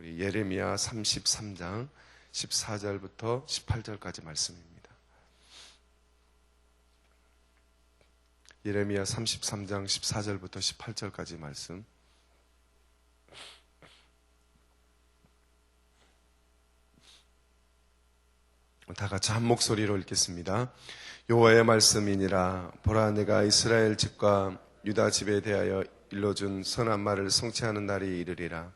우리 예레미야 33장 14절부터 18절까지 말씀입니다. 예레미야 33장 14절부터 18절까지 말씀. 다 같이 한 목소리로 읽겠습니다. 여호와의 말씀이니라. 보라, 내가 이스라엘 집과 유다 집에 대하여 일러준 선한 말을 성취하는 날이 이르리라.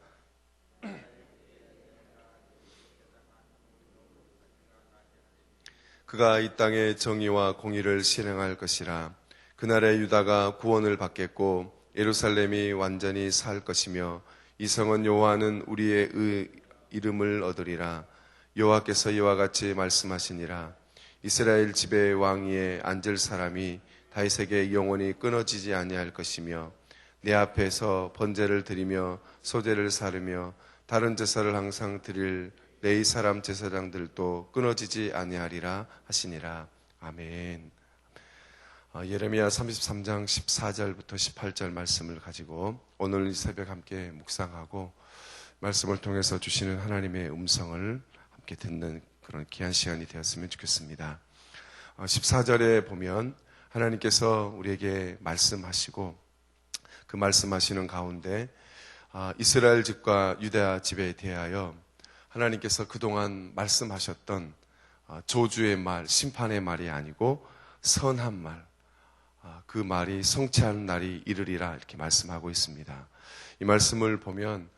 그가 이 땅에 정의와 공의를 실행할 것이라. 그날에 유다가 구원을 받겠고 예루살렘이 완전히 살 것이며 이 성은 여호와는 우리의 이름을 얻으리라. 여호와께서 이와 같이 말씀하시니라. 이스라엘 집의 왕위에 앉을 사람이 다윗에게 영원히 끊어지지 아니할 것이며 내 앞에서 번제를 드리며 소제를 사르며 다른 제사를 항상 드릴 레위 사람 제사장들도 끊어지지 아니하리라 하시니라. 아멘. 예레미야 33장 14절부터 18절 말씀을 가지고 오늘 이 새벽 함께 묵상하고 말씀을 통해서 주시는 하나님의 음성을 함께 듣는 그런 귀한 시간이 되었으면 좋겠습니다. 14절에 보면 하나님께서 우리에게 말씀하시고 그 말씀하시는 가운데 이스라엘 집과 유다 집에 대하여 하나님께서 그동안 말씀하셨던 저주의 말, 심판의 말이 아니고 선한 말, 그 말이 성취하는 날이 이르리라 이렇게 말씀하고 있습니다. 이 말씀을 보면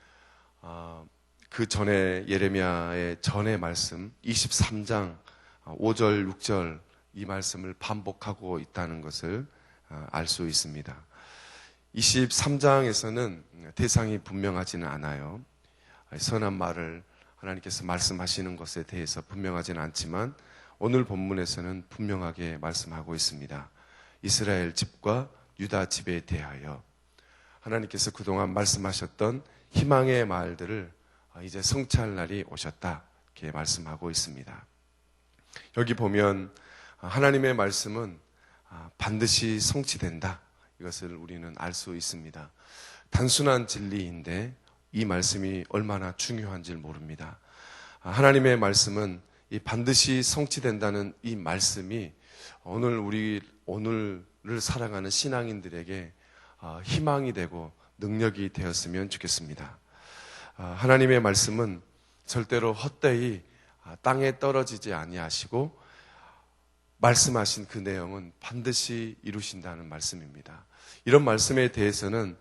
그 전에 예레미야의 전의 말씀 23장 5절 6절 이 말씀을 반복하고 있다는 것을 알 수 있습니다. 23장에서는 대상이 분명하지는 않아요. 선한 말을 하나님께서 말씀하시는 것에 대해서 분명하지는 않지만 오늘 본문에서는 분명하게 말씀하고 있습니다. 이스라엘 집과 유다 집에 대하여 하나님께서 그동안 말씀하셨던 희망의 말들을 이제 성취할 날이 오셨다 이렇게 말씀하고 있습니다. 여기 보면 하나님의 말씀은 반드시 성취된다. 이것을 우리는 알 수 있습니다. 단순한 진리인데 이 말씀이 얼마나 중요한지 모릅니다. 하나님의 말씀은 이 반드시 성취된다는 이 말씀이 오늘을 살아가는 신앙인들에게 희망이 되고 능력이 되었으면 좋겠습니다. 하나님의 말씀은 절대로 헛되이 땅에 떨어지지 아니하시고 말씀하신 그 내용은 반드시 이루신다는 말씀입니다. 이런 말씀에 대해서는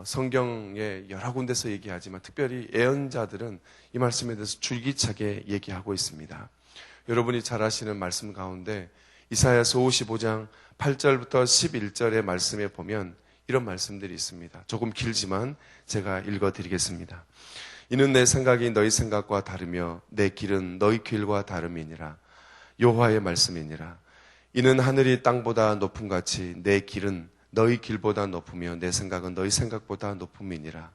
성경에 여러 군데서 얘기하지만 특별히 예언자들은 이 말씀에 대해서 줄기차게 얘기하고 있습니다. 여러분이 잘 아시는 말씀 가운데 이사야서 55장 8절부터 11절의 말씀에 보면 이런 말씀들이 있습니다. 조금 길지만 제가 읽어드리겠습니다. 이는 내 생각이 너희 생각과 다르며 내 길은 너희 길과 다름이니라. 여호와의 말씀이니라. 이는 하늘이 땅보다 높음같이 내 길은 너희 길보다 높으며 내 생각은 너희 생각보다 높음이니라.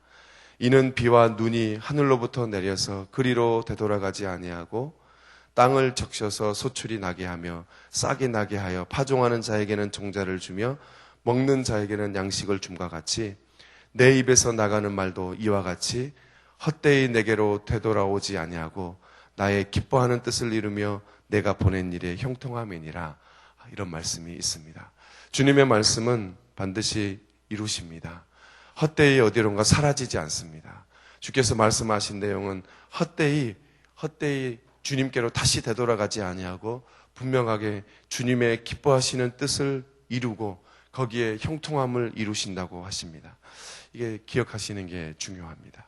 이는 비와 눈이 하늘로부터 내려서 그리로 되돌아가지 아니하고 땅을 적셔서 소출이 나게 하며 싹이 나게 하여 파종하는 자에게는 종자를 주며 먹는 자에게는 양식을 줌과 같이 내 입에서 나가는 말도 이와 같이 헛되이 내게로 되돌아오지 아니하고 나의 기뻐하는 뜻을 이루며 내가 보낸 일의 형통함이니라. 이런 말씀이 있습니다. 주님의 말씀은 반드시 이루십니다. 헛되이 어디론가 사라지지 않습니다. 주께서 말씀하신 내용은 헛되이 주님께로 다시 되돌아가지 아니하고 분명하게 주님의 기뻐하시는 뜻을 이루고 거기에 형통함을 이루신다고 하십니다. 이게 기억하시는 게 중요합니다.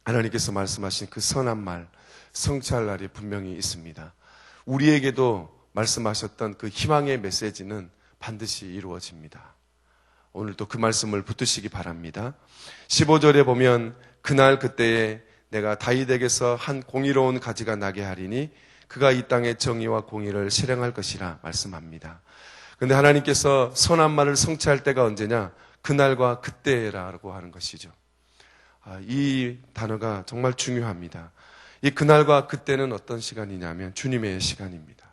하나님께서 말씀하신 그 선한 말 성취할 날이 분명히 있습니다. 우리에게도 말씀하셨던 그 희망의 메시지는 반드시 이루어집니다. 오늘도 그 말씀을 붙드시기 바랍니다. 15절에 보면 그날 그때에 내가 다윗에게서 한 공의로운 가지가 나게 하리니 그가 이 땅의 정의와 공의를 실행할 것이라 말씀합니다. 그런데 하나님께서 선한 말을 성취할 때가 언제냐? 그날과 그때라고 하는 것이죠. 이 단어가 정말 중요합니다. 이 그날과 그때는 어떤 시간이냐면 주님의 시간입니다.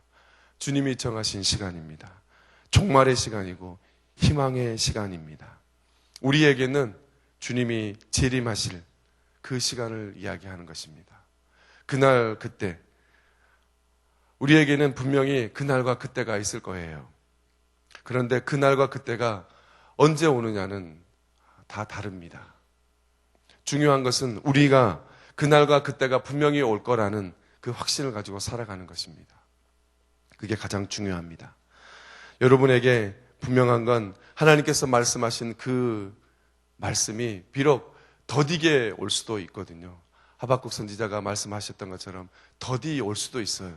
주님이 정하신 시간입니다. 종말의 시간이고 희망의 시간입니다. 우리에게는 주님이 재림하실 그 시간을 이야기하는 것입니다. 그날 그때, 우리에게는 분명히 그날과 그때가 있을 거예요. 그런데 그날과 그때가 언제 오느냐는 다 다릅니다. 중요한 것은 우리가 그날과 그때가 분명히 올 거라는 그 확신을 가지고 살아가는 것입니다. 그게 가장 중요합니다. 여러분에게 분명한 건 하나님께서 말씀하신 그 말씀이 비록 더디게 올 수도 있거든요. 하박국 선지자가 말씀하셨던 것처럼 더디 올 수도 있어요.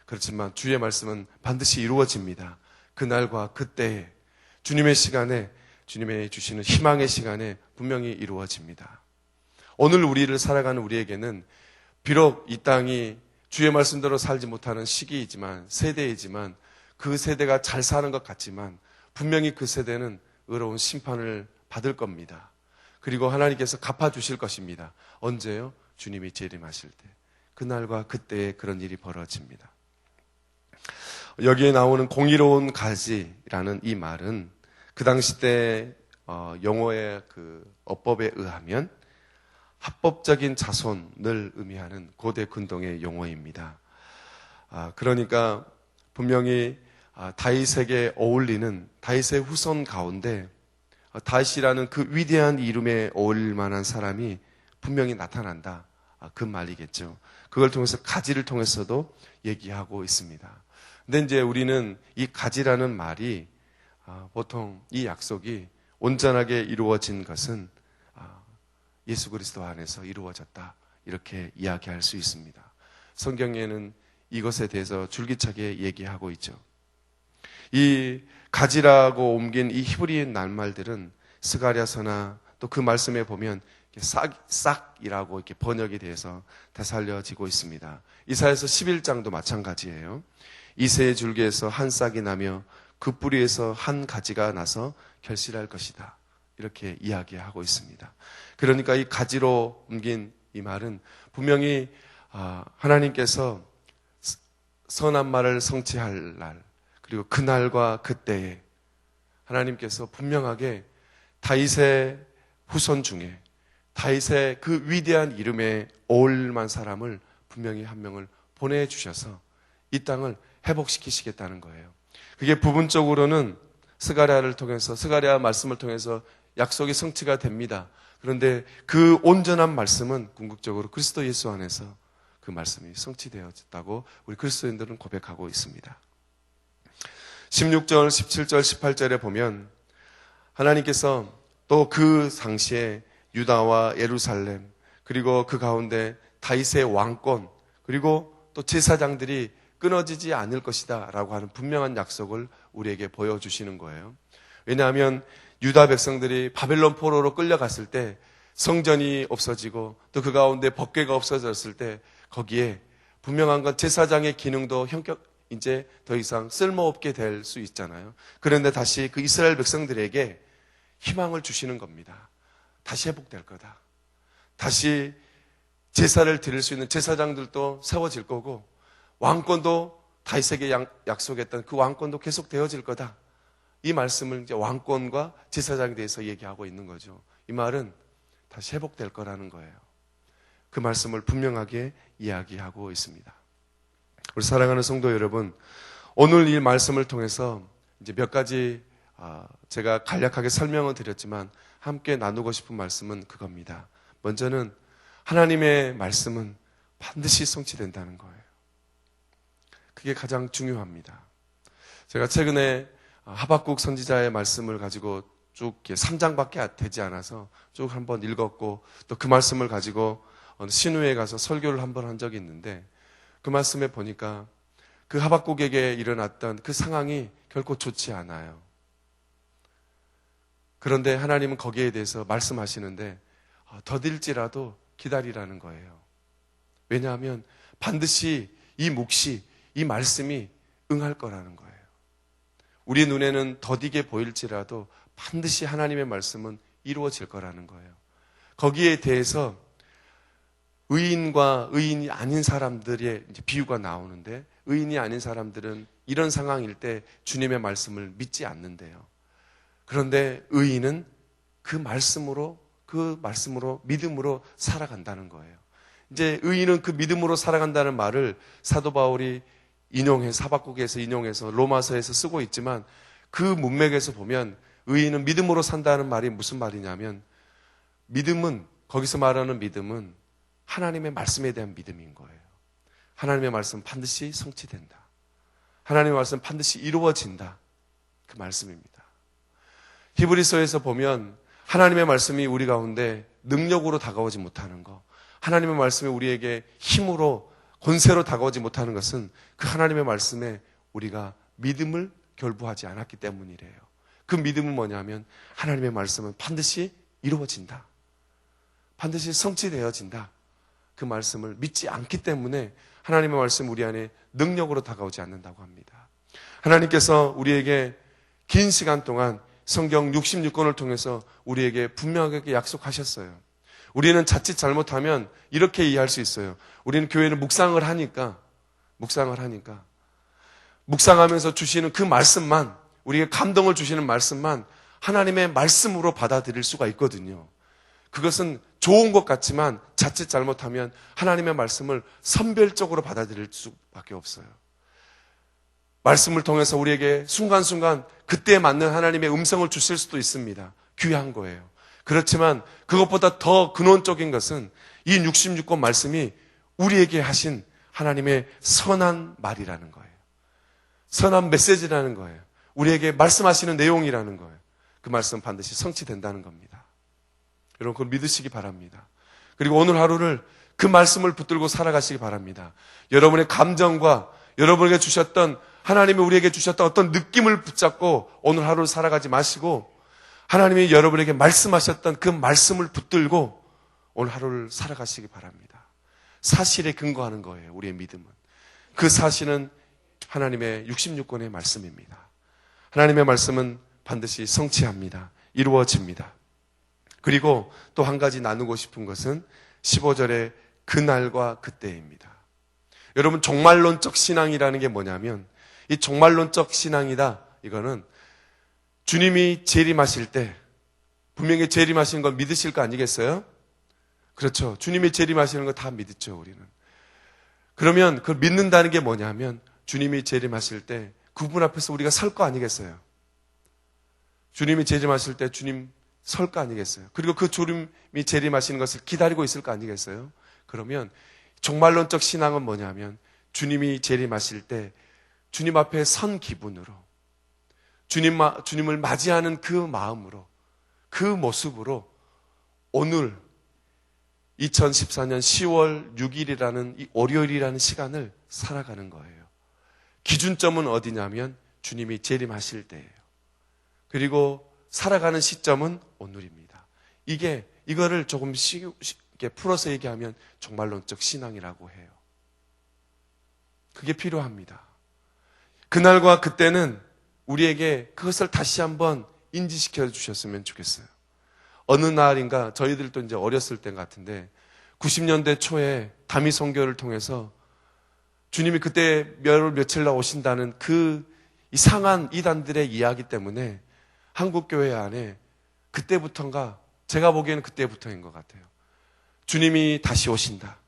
그렇지만 주의 말씀은 반드시 이루어집니다. 그날과 그때에, 주님의 시간에, 주님의 주시는 희망의 시간에 분명히 이루어집니다. 오늘 우리를 살아가는 우리에게는 비록 이 땅이 주의 말씀대로 살지 못하는 시기이지만, 세대이지만, 그 세대가 잘 사는 것 같지만 분명히 그 세대는 의로운 심판을 받을 겁니다. 그리고 하나님께서 갚아주실 것입니다. 언제요? 주님이 재림하실 때. 그날과 그때에 그런 일이 벌어집니다. 여기에 나오는 공의로운 가지라는 이 말은 그 당시 때 영어의 그 어법에 의하면 합법적인 자손을 의미하는 고대 근동의 용어입니다. 그러니까 분명히 다윗에게 어울리는 다윗의 후손 가운데 다윗이라는 그 위대한 이름에 어울릴 만한 사람이 분명히 나타난다. 그 말이겠죠. 그걸 통해서 가지를 통해서도 얘기하고 있습니다. 근데 이제 우리는 이 가지라는 말이 보통 이 약속이 온전하게 이루어진 것은 예수 그리스도 안에서 이루어졌다. 이렇게 이야기할 수 있습니다. 성경에는 이것에 대해서 줄기차게 얘기하고 있죠. 이 가지라고 옮긴 이 히브리 낱말들은 스가랴서나 또 그 말씀에 보면 싹이라고 이렇게 번역이 돼서 되살려지고 있습니다. 이사야서 11장도 마찬가지예요. 이새의 줄기에서 한 싹이 나며 그 뿌리에서 한 가지가 나서 결실할 것이다. 이렇게 이야기하고 있습니다. 그러니까 이 가지로 옮긴 이 말은 분명히 하나님께서 선한 말을 성취할 날, 그리고 그날과 그때에 하나님께서 분명하게 다윗의 후손 중에 다윗의 그 위대한 이름에 어울릴만 사람을 분명히 한 명을 보내주셔서 이 땅을 회복시키시겠다는 거예요. 그게 부분적으로는 스가랴를 통해서, 스가랴 말씀을 통해서 약속이 성취가 됩니다. 그런데 그 온전한 말씀은 궁극적으로 그리스도 예수 안에서 그 말씀이 성취되어졌다고 우리 그리스도인들은 고백하고 있습니다. 16절, 17절, 18절에 보면 하나님께서 또 그 당시에 유다와 예루살렘, 그리고 그 가운데 다윗의 왕권, 그리고 또 제사장들이 끊어지지 않을 것이다 라고 하는 분명한 약속을 우리에게 보여주시는 거예요. 왜냐하면 유다 백성들이 바벨론 포로로 끌려갔을 때 성전이 없어지고 또 그 가운데 법궤가 없어졌을 때 거기에 분명한 건 제사장의 기능도 이제 더 이상 쓸모없게 될 수 있잖아요. 그런데 다시 그 이스라엘 백성들에게 희망을 주시는 겁니다. 다시 회복될 거다. 다시 제사를 드릴 수 있는 제사장들도 세워질 거고 왕권도 다윗에게 약속했던 그 왕권도 계속 되어질 거다. 이 말씀을 이제 왕권과 제사장에 대해서 얘기하고 있는 거죠. 이 말은 다시 회복될 거라는 거예요. 그 말씀을 분명하게 이야기하고 있습니다. 우리 사랑하는 성도 여러분, 오늘 이 말씀을 통해서 이제 몇 가지 제가 간략하게 설명을 드렸지만 함께 나누고 싶은 말씀은 그겁니다. 먼저는 하나님의 말씀은 반드시 성취된다는 거예요. 그게 가장 중요합니다. 제가 최근에 하박국 선지자의 말씀을 가지고 쭉 3장밖에 되지 않아서 쭉 한번 읽었고 또 그 말씀을 가지고 신우에 가서 설교를 한번 한 적이 있는데 그 말씀에 보니까 그 하박국에게 일어났던 그 상황이 결코 좋지 않아요. 그런데 하나님은 거기에 대해서 말씀하시는데 더딜지라도 기다리라는 거예요. 왜냐하면 반드시 이 묵시, 이 말씀이 응할 거라는 거예요. 우리 눈에는 더디게 보일지라도 반드시 하나님의 말씀은 이루어질 거라는 거예요. 거기에 대해서 의인과 의인이 아닌 사람들의 이제 비유가 나오는데 의인이 아닌 사람들은 이런 상황일 때 주님의 말씀을 믿지 않는데요. 그런데 의인은 그 말씀으로 그 그 말씀으로, 믿음으로 살아간다는 거예요. 이제 의인은 그 믿음으로 살아간다는 말을 사도 바울이 사박국에서 인용해서 로마서에서 쓰고 있지만 그 문맥에서 보면 의인은 믿음으로 산다는 말이 무슨 말이냐면 믿음은, 거기서 말하는 믿음은 하나님의 말씀에 대한 믿음인 거예요. 하나님의 말씀 반드시 성취된다. 하나님의 말씀 반드시 이루어진다. 그 말씀입니다. 히브리서에서 보면 하나님의 말씀이 우리 가운데 능력으로 다가오지 못하는 것, 하나님의 말씀이 우리에게 힘으로 권세로 다가오지 못하는 것은 그 하나님의 말씀에 우리가 믿음을 결부하지 않았기 때문이래요. 그 믿음은 뭐냐면 하나님의 말씀은 반드시 이루어진다. 반드시 성취되어진다. 그 말씀을 믿지 않기 때문에 하나님의 말씀 우리 안에 능력으로 다가오지 않는다고 합니다. 하나님께서 우리에게 긴 시간 동안 성경 66권을 통해서 우리에게 분명하게 약속하셨어요. 우리는 자칫 잘못하면 이렇게 이해할 수 있어요. 우리는 교회는 묵상을 묵상하면서 주시는 그 말씀만, 우리에게 감동을 주시는 말씀만 하나님의 말씀으로 받아들일 수가 있거든요. 그것은 좋은 것 같지만 자칫 잘못하면 하나님의 말씀을 선별적으로 받아들일 수밖에 없어요. 말씀을 통해서 우리에게 순간순간 그때에 맞는 하나님의 음성을 주실 수도 있습니다. 귀한 거예요. 그렇지만 그것보다 더 근원적인 것은 이 66권 말씀이 우리에게 하신 하나님의 선한 말이라는 거예요. 선한 메시지라는 거예요. 우리에게 말씀하시는 내용이라는 거예요. 그 말씀 반드시 성취된다는 겁니다. 여러분 그걸 믿으시기 바랍니다. 그리고 오늘 하루를 그 말씀을 붙들고 살아가시기 바랍니다. 여러분의 감정과 여러분에게 주셨던, 하나님이 우리에게 주셨던 어떤 느낌을 붙잡고 오늘 하루를 살아가지 마시고 하나님이 여러분에게 말씀하셨던 그 말씀을 붙들고 오늘 하루를 살아가시기 바랍니다. 사실에 근거하는 거예요. 우리의 믿음은. 그 사실은 하나님의 66권의 말씀입니다. 하나님의 말씀은 반드시 성취합니다. 이루어집니다. 그리고 또 한 가지 나누고 싶은 것은 15절의 그날과 그때입니다. 여러분 종말론적 신앙이라는 게 뭐냐면 이 종말론적 신앙이다. 이거는 주님이 재림하실 때 분명히 재림하시는 걸 믿으실 거 아니겠어요? 그렇죠. 주님이 재림하시는 거 다 믿죠, 우리는. 그러면 그걸 믿는다는 게 뭐냐면 주님이 재림하실 때 그분 앞에서 우리가 설 거 아니겠어요? 주님이 재림하실 때 주님 설 거 아니겠어요? 그리고 그 주님이 재림하시는 것을 기다리고 있을 거 아니겠어요? 그러면 종말론적 신앙은 뭐냐면 주님이 재림하실 때 주님 앞에 선 기분으로 주님을 맞이하는 그 마음으로 그 모습으로 오늘 2014년 10월 6일이라는 이 월요일이라는 시간을 살아가는 거예요. 기준점은 어디냐면 주님이 재림하실 때예요. 그리고 살아가는 시점은 오늘입니다. 이거를 조금 쉽게 풀어서 얘기하면 종말론적 신앙이라고 해요. 그게 필요합니다. 그날과 그때는 우리에게 그것을 다시 한번 인지시켜 주셨으면 좋겠어요. 어느 날인가 저희들도 이제 어렸을 때 같은데 90년대 초에 다미 선교를 통해서 주님이 그때 며칠 나오신다는 그 이상한 이단들의 이야기 때문에 한국교회 안에 그때부터인가 제가 보기에는 그때부터인 것 같아요. 주님이 다시 오신다.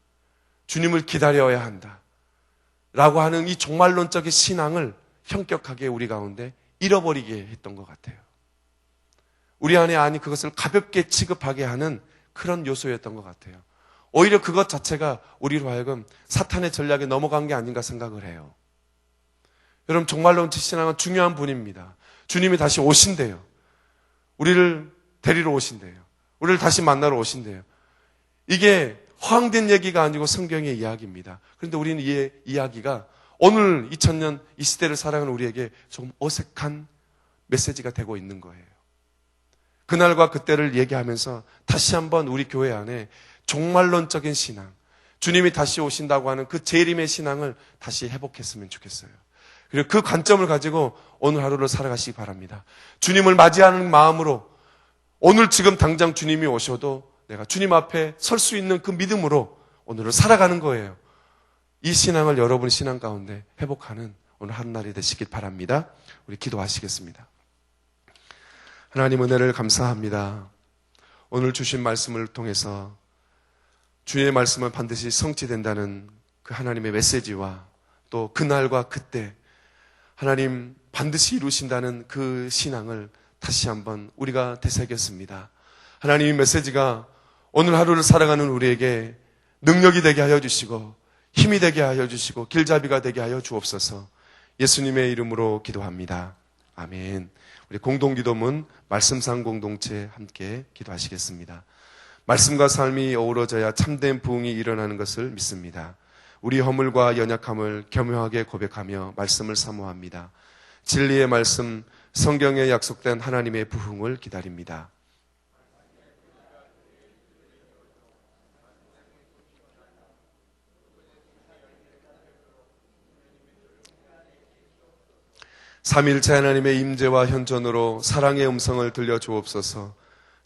주님을 기다려야 한다. 라고 하는 이 종말론적인 신앙을 현격하게 우리 가운데 잃어버리게 했던 것 같아요. 우리 안에 그것을 가볍게 취급하게 하는 그런 요소였던 것 같아요. 오히려 그것 자체가 우리로 하여금 사탄의 전략에 넘어간 게 아닌가 생각을 해요. 여러분 종말론적 신앙은 중요한 분입니다. 주님이 다시 오신대요. 우리를 데리러 오신대요. 우리를 다시 만나러 오신대요. 이게 허황된 얘기가 아니고 성경의 이야기입니다. 그런데 우리는 이 이야기가 오늘 2000년 이 시대를 살아가는 우리에게 조금 어색한 메시지가 되고 있는 거예요. 그날과 그때를 얘기하면서 다시 한번 우리 교회 안에 종말론적인 신앙, 주님이 다시 오신다고 하는 그 재림의 신앙을 다시 회복했으면 좋겠어요. 그리고 그 관점을 가지고 오늘 하루를 살아가시기 바랍니다. 주님을 맞이하는 마음으로 오늘 지금 당장 주님이 오셔도 내가 주님 앞에 설 수 있는 그 믿음으로 오늘을 살아가는 거예요. 이 신앙을 여러분 신앙 가운데 회복하는 오늘 한날이 되시길 바랍니다. 우리 기도하시겠습니다. 하나님 은혜를 감사합니다. 오늘 주신 말씀을 통해서 주의 말씀은 반드시 성취된다는 그 하나님의 메시지와 또 그날과 그때 하나님 반드시 이루신다는 그 신앙을 다시 한번 우리가 되새겼습니다. 하나님의 메시지가 오늘 하루를 살아가는 우리에게 능력이 되게 하여 주시고 힘이 되게 하여 주시고 길잡이가 되게 하여 주옵소서. 예수님의 이름으로 기도합니다. 아멘. 우리 공동기도문 말씀상 공동체 함께 기도하시겠습니다. 말씀과 삶이 어우러져야 참된 부흥이 일어나는 것을 믿습니다. 우리 허물과 연약함을 겸허하게 고백하며 말씀을 사모합니다. 진리의 말씀, 성경에 약속된 하나님의 부흥을 기다립니다. 삼일체 하나님의 임재와 현존으로 사랑의 음성을 들려주옵소서.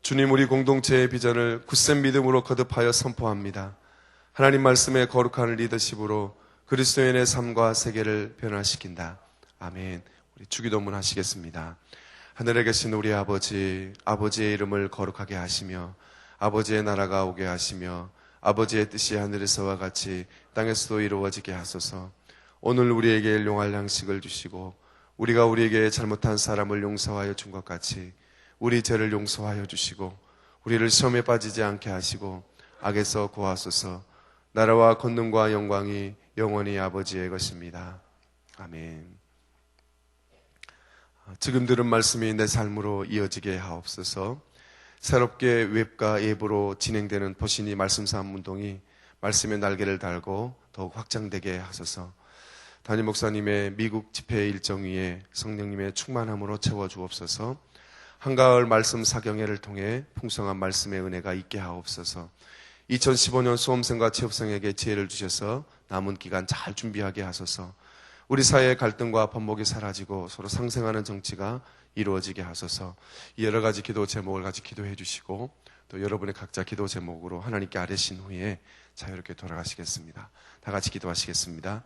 주님, 우리 공동체의 비전을 굳센 믿음으로 거듭하여 선포합니다. 하나님 말씀의 거룩한 리더십으로 그리스도인의 삶과 세계를 변화시킨다. 아멘. 우리 주기도문 하시겠습니다. 하늘에 계신 우리 아버지, 아버지의 이름을 거룩하게 하시며 아버지의 나라가 오게 하시며 아버지의 뜻이 하늘에서와 같이 땅에서도 이루어지게 하소서. 오늘 우리에게 일용할 양식을 주시고 우리가 우리에게 잘못한 사람을 용서하여 준 것 같이 우리 죄를 용서하여 주시고 우리를 시험에 빠지지 않게 하시고 악에서 구하소서. 나라와 권능과 영광이 영원히 아버지의 것입니다. 아멘. 지금 들은 말씀이 내 삶으로 이어지게 하옵소서. 새롭게 웹과 앱으로 진행되는 보신이 말씀사업 운동이 말씀의 날개를 달고 더욱 확장되게 하소서. 담임 목사님의 미국 집회 일정 위에 성령님의 충만함으로 채워주옵소서. 한가을 말씀 사경회를 통해 풍성한 말씀의 은혜가 있게 하옵소서. 2015년 수험생과 취업생에게 지혜를 주셔서 남은 기간 잘 준비하게 하소서. 우리 사회의 갈등과 반목이 사라지고 서로 상생하는 정치가 이루어지게 하소서. 이 여러 가지 기도 제목을 가지고 기도해 주시고 또 여러분의 각자 기도 제목으로 하나님께 아뢰신 후에 자유롭게 돌아가시겠습니다. 다 같이 기도하시겠습니다.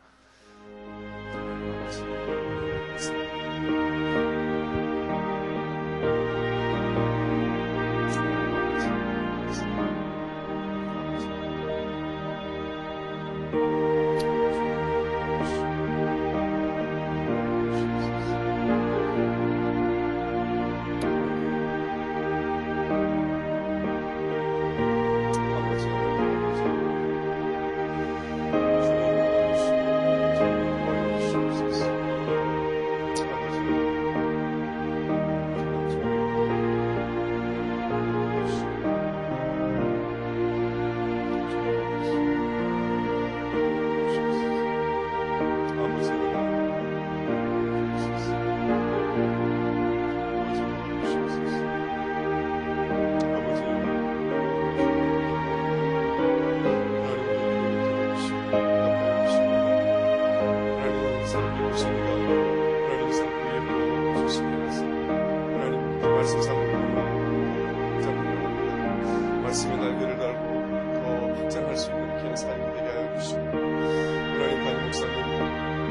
말씀의 날개를 달고 더 확장할 수 있는 귀한 삶이 되게 하여 주시고 하나님 담임 목사님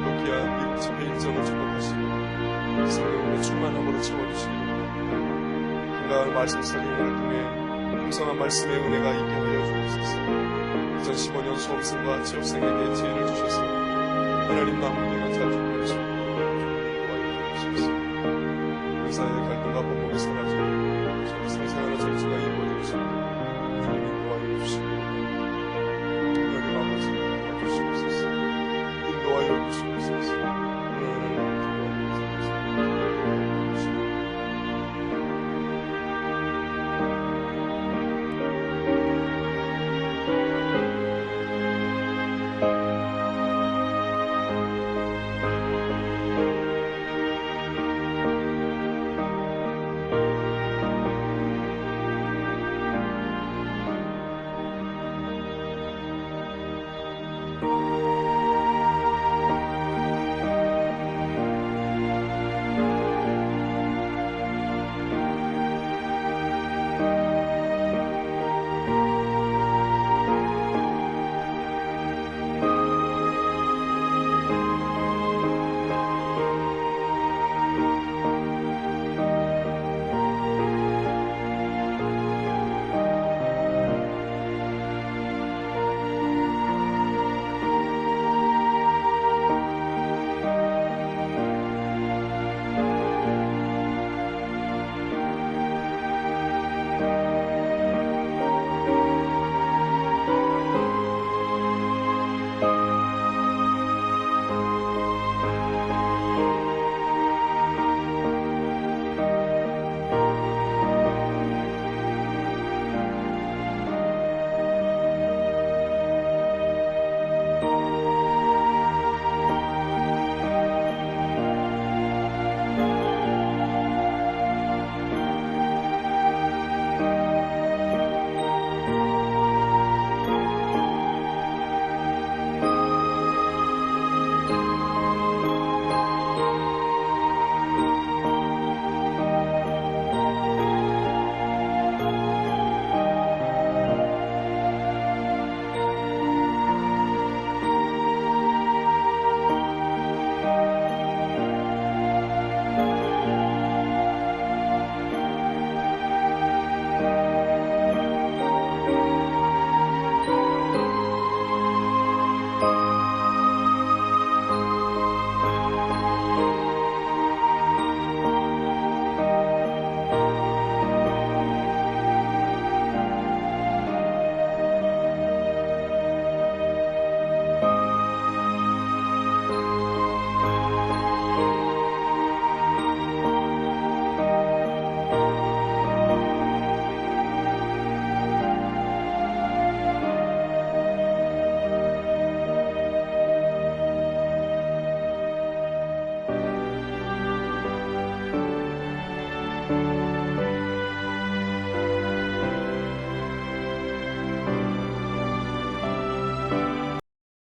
또 귀한 미국 집회 일정을 축복하시고 성령님의 충만함으로 채워주시기 한가한 말씀 설교를 통해 풍성한 말씀의 은혜가 있게 하여 주옵소서. 2015년 수험생과 취업생에게 지혜를 주셔서 하나님 남은 기간 잘